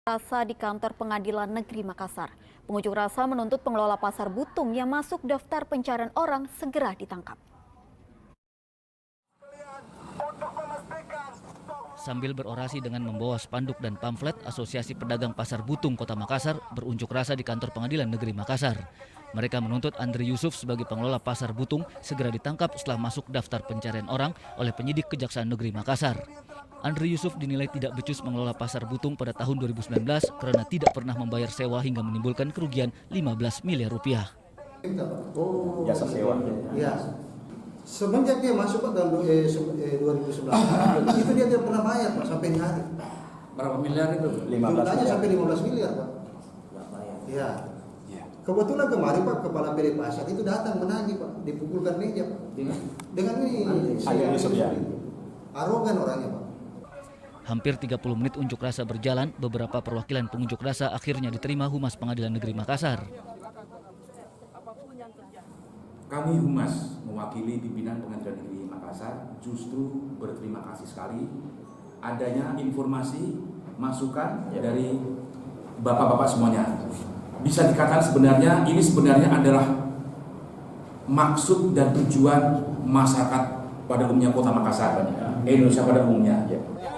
Rasa di kantor Pengadilan Negeri Makassar. Pengunjuk rasa menuntut pengelola pasar Butung yang masuk daftar pencarian orang segera ditangkap. Sambil berorasi dengan membawa spanduk dan pamflet, Asosiasi Pedagang Pasar Butung Kota Makassar berunjuk rasa di kantor Pengadilan Negeri Makassar. Mereka menuntut Andri Yusuf sebagai pengelola Pasar Butung segera ditangkap setelah masuk daftar pencarian orang oleh penyidik Kejaksaan Negeri Makassar. Andri Yusuf dinilai tidak becus mengelola Pasar Butung pada tahun 2019 karena tidak pernah membayar sewa hingga menimbulkan kerugian 15 miliar rupiah. Jasa sewa. Ya. Semenjak dia masuk Pak tahun 2011, itu dia tidak pernah bayar Pak sampai hari. Berapa miliar itu? 15 miliar. Sampai 15 miliar Pak. Ya. Kebetulan kemarin Pak Kepala PD Pasar itu datang menagih Pak, dipukulkan meja Pak. Dengan ini arogan orangnya Pak. Hampir 30 menit unjuk rasa berjalan, beberapa perwakilan pengunjuk rasa akhirnya diterima Humas Pengadilan Negeri Makassar. Kami Humas mewakili pimpinan Pengadilan Negeri Makassar justru berterima kasih sekali adanya informasi masukan dari bapak-bapak semuanya. Bisa dikatakan sebenarnya ini adalah maksud dan tujuan masyarakat pada umumnya Kota Makassar, Indonesia pada umumnya.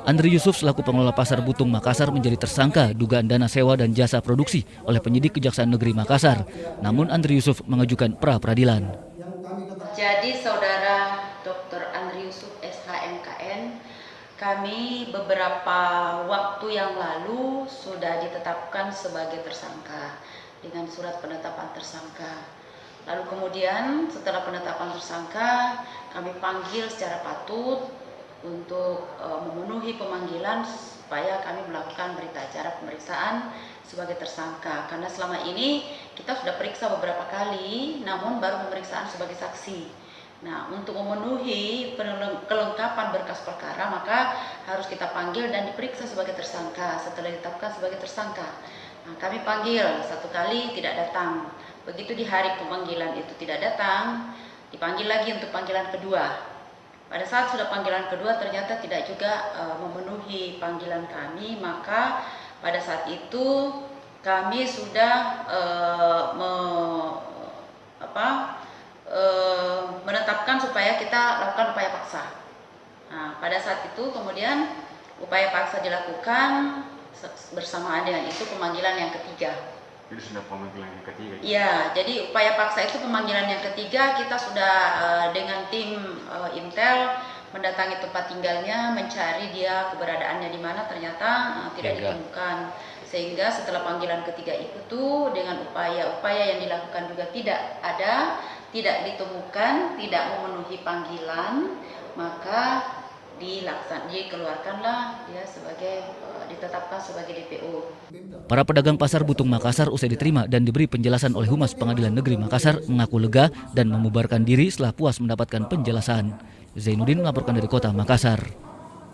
Andri Yusuf selaku pengelola Pasar Butung Makassar menjadi tersangka dugaan dana sewa dan jasa produksi oleh penyidik Kejaksaan Negeri Makassar. Namun Andri Yusuf mengajukan pra-peradilan. Jadi Saudara Dr. Andri Yusuf SHMKN, kami beberapa waktu yang lalu sudah ditetapkan sebagai tersangka dengan surat penetapan tersangka. Lalu kemudian setelah penetapan tersangka, kami panggil secara patut untuk memenuhi pemanggilan supaya kami melakukan berita acara pemeriksaan sebagai tersangka. Karena selama ini kita sudah periksa beberapa kali, namun baru pemeriksaan sebagai saksi. Nah, untuk memenuhi kelengkapan berkas perkara, maka harus kita panggil dan diperiksa sebagai tersangka setelah ditetapkan sebagai tersangka. Nah, kami panggil satu kali tidak datang. Begitu di hari pemanggilan itu tidak datang, dipanggil lagi untuk panggilan kedua. Pada saat sudah panggilan kedua ternyata tidak juga memenuhi panggilan kami, maka pada saat itu kami sudah menetapkan supaya kita lakukan upaya paksa. Nah, pada saat itu kemudian upaya paksa dilakukan bersamaan dengan itu pemanggilan yang ketiga. Itu sudah pemanggilan yang ketiga? Iya, jadi upaya paksa itu pemanggilan yang ketiga, kita sudah dengan tim Intel mendatangi tempat tinggalnya, mencari dia keberadaannya di mana, ternyata tidak ditemukan. Sehingga setelah panggilan ketiga itu dengan upaya-upaya yang dilakukan juga tidak ada, tidak ditemukan, tidak memenuhi panggilan, maka dikeluarkanlah dia sebagai ditetapkan sebagai DPO. Para pedagang Pasar Butung Makassar usai diterima dan diberi penjelasan oleh Humas Pengadilan Negeri Makassar mengaku lega dan membubarkan diri setelah puas mendapatkan penjelasan. Zainuddin melaporkan dari Kota Makassar.